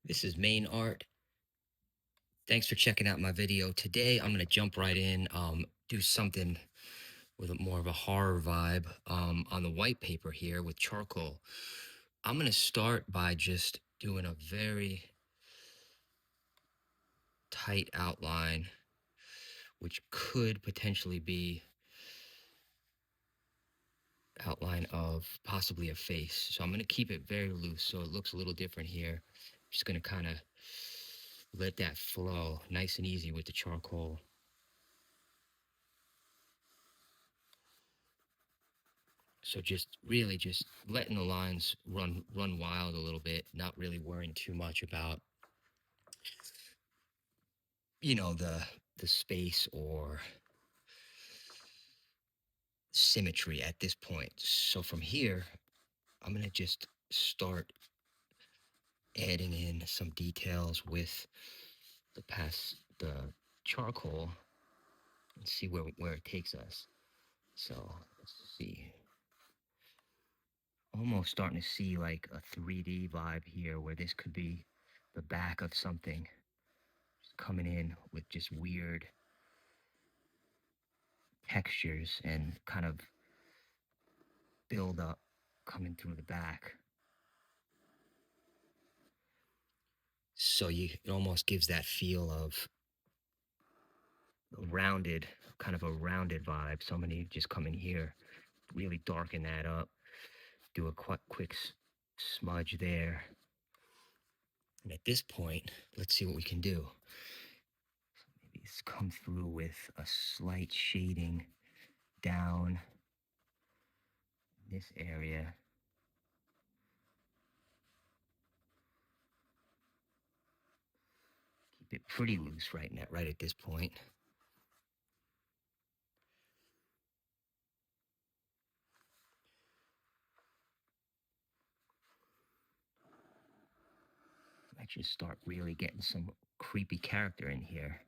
This is main art. Thanks for checking out my video. Today I'm gonna jump right in, do something with more of a horror vibe on the white paper here with charcoal. I'm gonna start by just doing a very tight outline, which could potentially be outline of possibly a face. So I'm gonna keep it very loose so it looks a little different here. Just gonna kind of let that flow nice and easy with the charcoal. So just really just letting the lines run wild a little bit, not really worrying too much about, the space or symmetry at this point. So from here, I'm gonna just start adding in some details with the charcoal and see where it takes us. So let's see. Almost starting to see like a 3D vibe here where this could be the back of something just coming in with just weird textures and kind of build up coming through the back. So it almost gives that feel of a rounded, kind of a rounded vibe. So I'm gonna just come in here, really darken that up, do a quick smudge there. And at this point, let's see what we can do. Maybe come through with a slight shading down this area. Keep it pretty loose right at this point. Let's just start really getting some creepy character in here.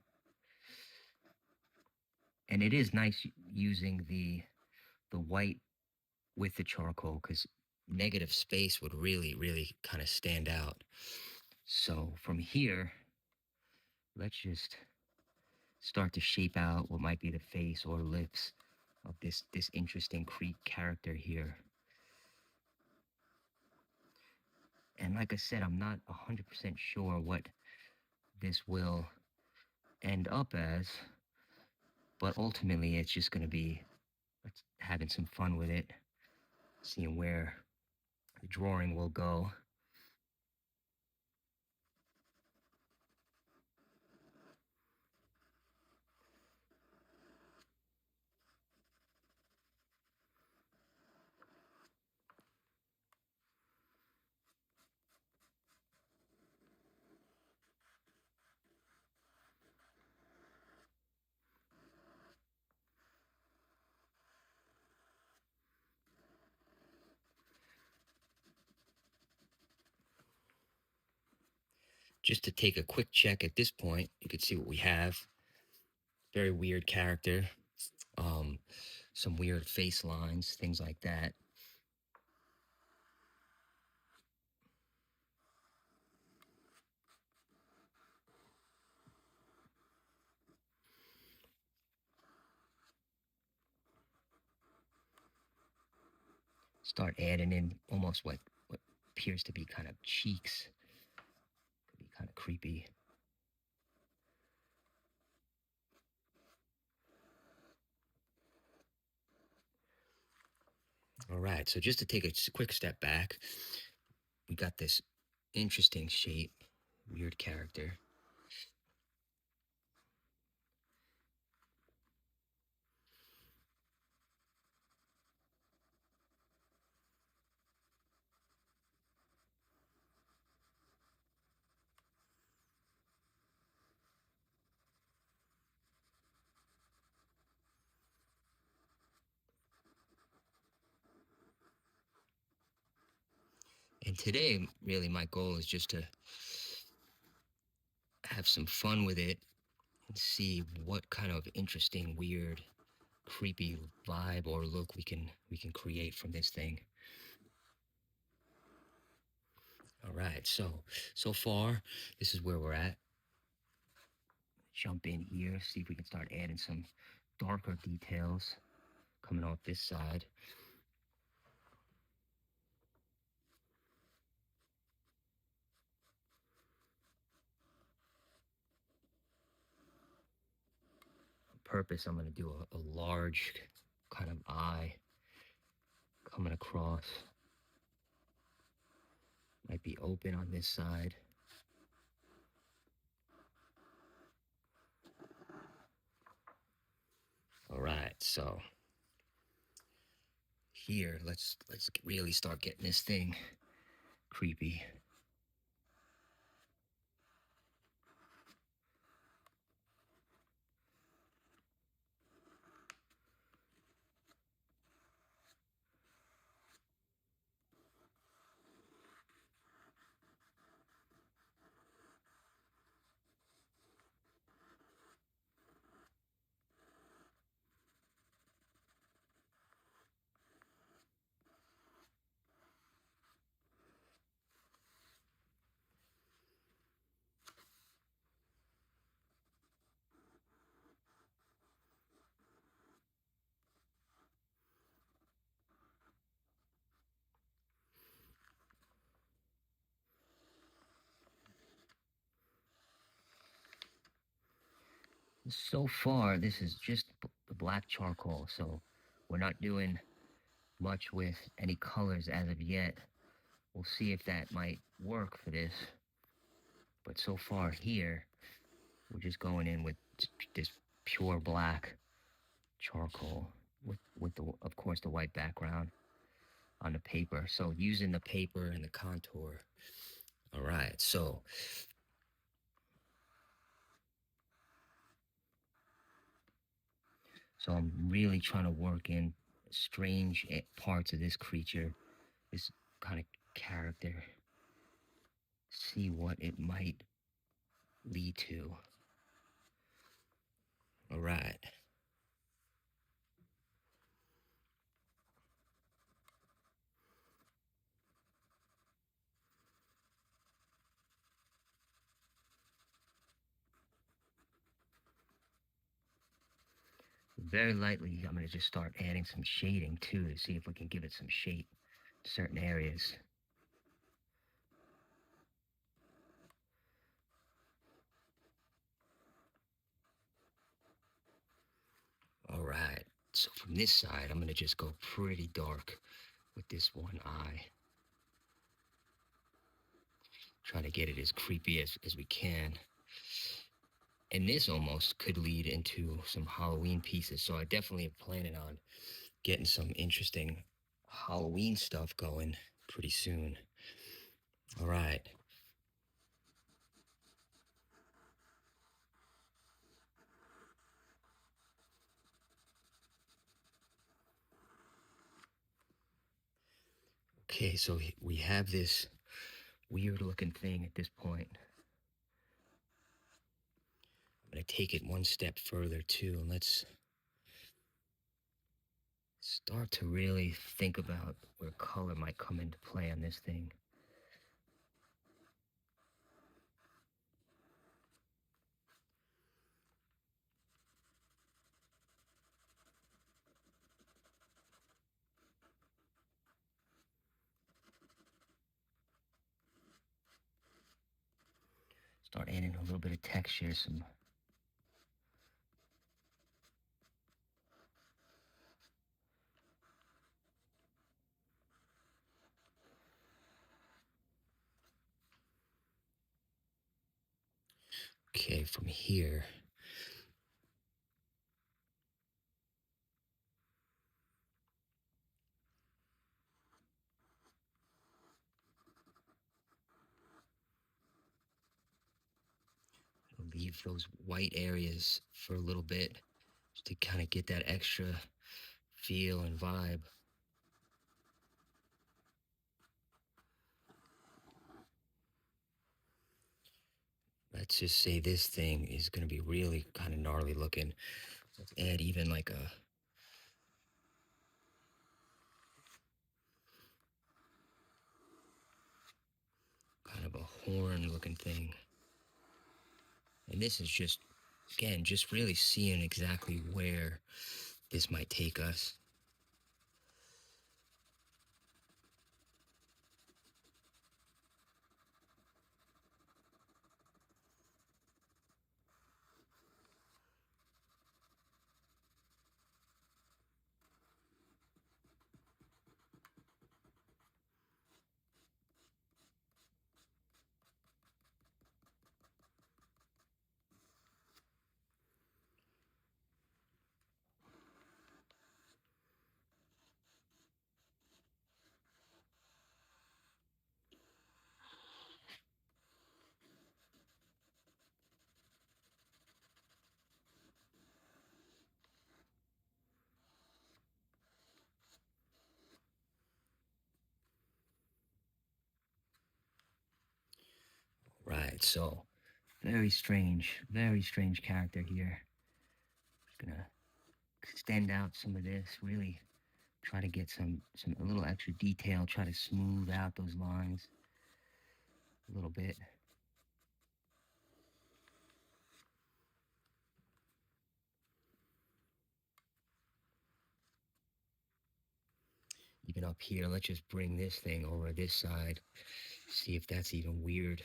And it is nice using the white with the charcoal because negative space would really kind of stand out. So from here, let's just start to shape out what might be the face or lips of this interesting creep character here. And like I said, I'm not 100% sure what this will end up as, but ultimately it's just going to be having some fun with it, seeing where the drawing will go. Just to take a quick check at this point, you can see what we have. Very weird character. Um, some weird face lines, things like that. Start adding in almost what appears to be kind of cheeks. Could be kind of creepy. All right, so just to take a quick step back, we got this interesting shape, weird character. And today, really, my goal is just to have some fun with it and see what kind of interesting, weird, creepy vibe or look we can create from this thing. All right, so far, this is where we're at. Jump in here, see if we can start adding some darker details coming off this side. On purpose, I'm going to do a large kind of eye coming across. Might be open on this side. All right, so here, let's really start getting this thing creepy. So far, this is just the black charcoal, so we're not doing much with any colors as of yet. We'll see if that might work for this. But so far here, we're just going in with this pure black charcoal with the, of course, the white background on the paper. So using the paper and the contour. All right, so I'm really trying to work in strange parts of this creature, this kind of character, see what it might lead to. All right. Very lightly, I'm going to just start adding some shading too to see if we can give it some shape to certain areas. All right. So from this side, I'm going to just go pretty dark with this one eye. Try to get it as creepy as we can. And this almost could lead into some Halloween pieces. So I definitely am planning on getting some interesting Halloween stuff going pretty soon. All right. Okay, so we have this weird looking thing at this point. I'm going to take it one step further too, and let's start to really think about where color might come into play on this thing. Start adding a little bit of texture, some. Okay, from here, I'll leave those white areas for a little bit just to kind of get that extra feel and vibe. Let's just say this thing is going to be really kind of gnarly looking. Let's add even like a of a horn looking thing. And this is just, again, just really seeing exactly where this might take us. Right, so very strange character here. Just gonna extend out some of this, really try to get some a little extra detail, try to smooth out those lines a little bit. Even up here, let's just bring this thing over this side, see if that's even weird.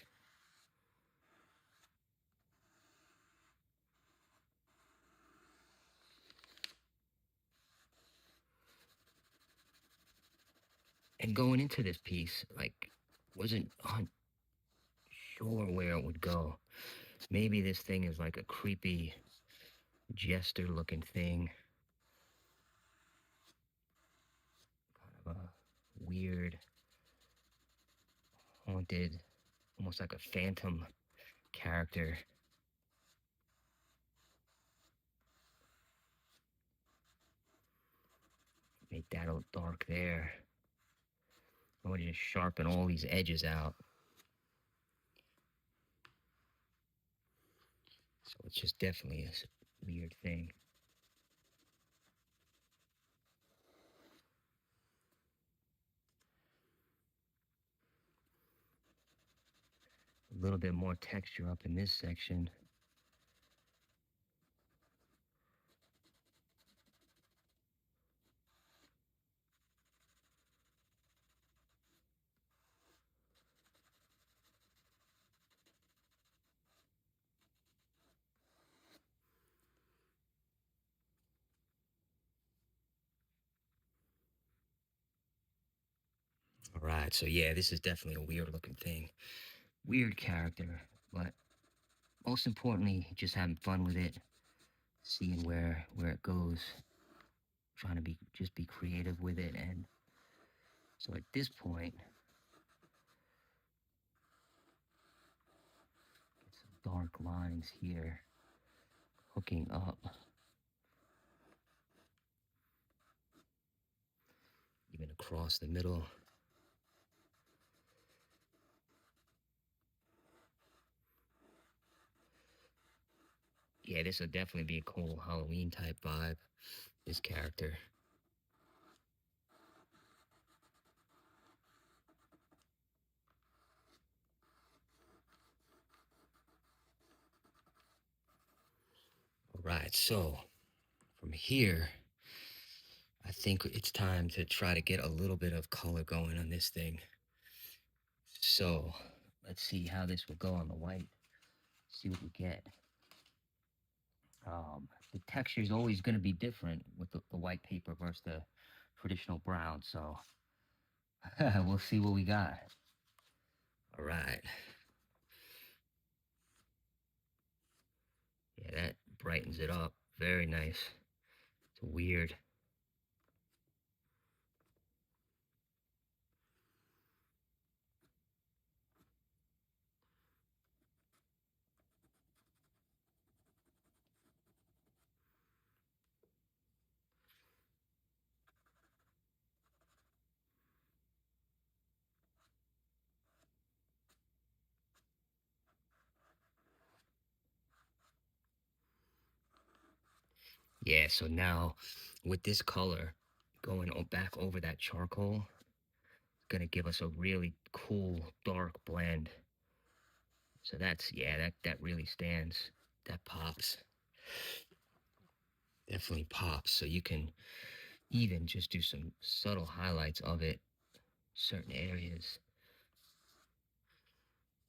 And going into this piece, like, wasn't sure where it would go. Maybe this thing is like a creepy jester looking thing. Kind of a weird, haunted, almost like a phantom character. Make that all dark there. I want to just sharpen all these edges out. So it's just definitely a weird thing. A little bit more texture up in this section. All right, so yeah, this is definitely a weird looking thing. Weird character, but most importantly, just having fun with it, seeing where it goes, trying to be creative with it. And so at this point, get some dark lines here, hooking up, even across the middle. Yeah, this will definitely be a cool Halloween type vibe, this character. All right, so from here, I think it's time to try to get a little bit of color going on this thing. So let's see how this will go on the white. See what we get. The texture is always going to be different with the white paper versus the traditional brown. So we'll see what we got. All right. Yeah, that brightens it up. Very nice. It's weird. Yeah, so now with this color going back over that charcoal, it's gonna give us a really cool dark blend. So that's, yeah, that really stands. That pops. Definitely pops. So you can even just do some subtle highlights of it, certain areas,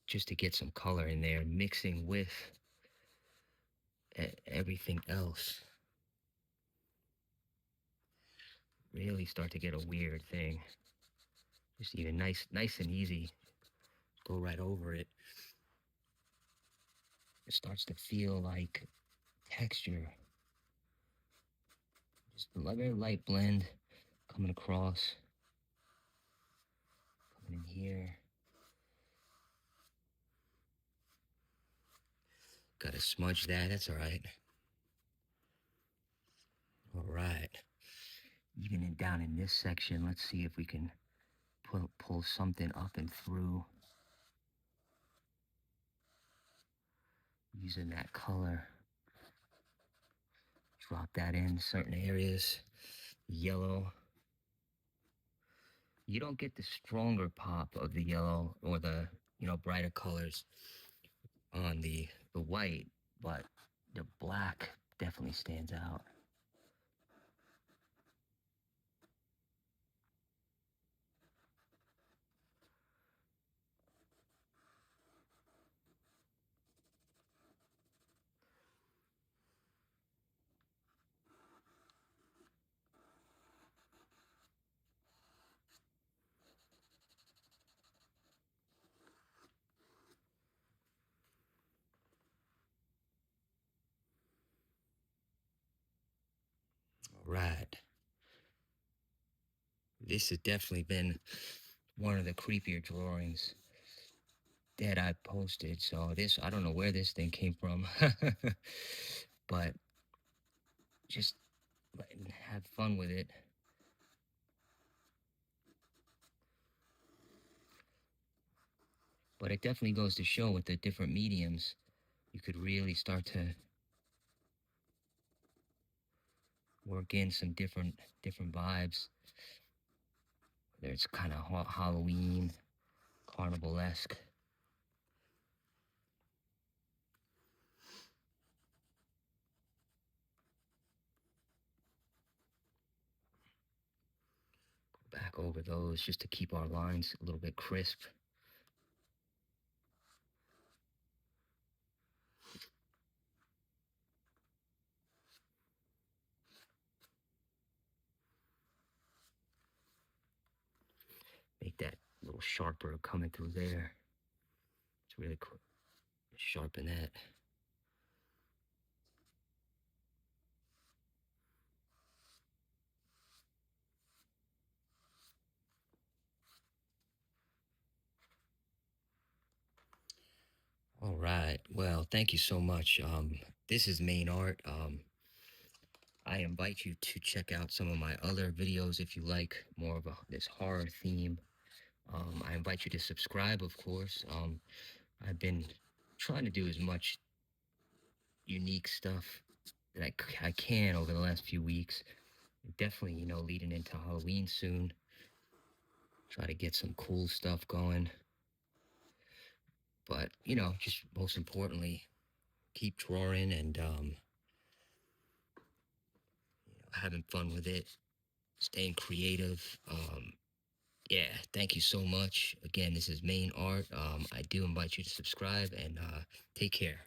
just to get some color in there, mixing with everything else. Really start to get a weird thing. Just even nice and easy. Go right over it. It starts to feel like texture. Just a very light blend coming across, coming in here. Gotta smudge that. That's all right. All right. Even down in this section, let's see if we can pull something up and through using that color. Drop that in certain areas. Yellow. You don't get the stronger pop of the yellow or the, brighter colors on the white, but the black definitely stands out. All right. This has definitely been one of the creepier drawings that I posted. So this, I don't know where this thing came from, but just have fun with it. But it definitely goes to show with the different mediums, you could really start to work in some different vibes. There's kind of Halloween, carnival-esque. Back over those just to keep our lines a little bit crisp. Make that a little sharper coming through there. It's really cool. Sharpen that. All right. Well, thank you so much. This is Main Art. I invite you to check out some of my other videos if you like more of this horror theme. I invite you to subscribe, of course. I've been trying to do as much unique stuff that I can over the last few weeks. Definitely, leading into Halloween soon. Try to get some cool stuff going. But, just most importantly, keep drawing and having fun with it, staying creative. Yeah, thank you so much. Again, this is Main Art. I do invite you to subscribe and take care.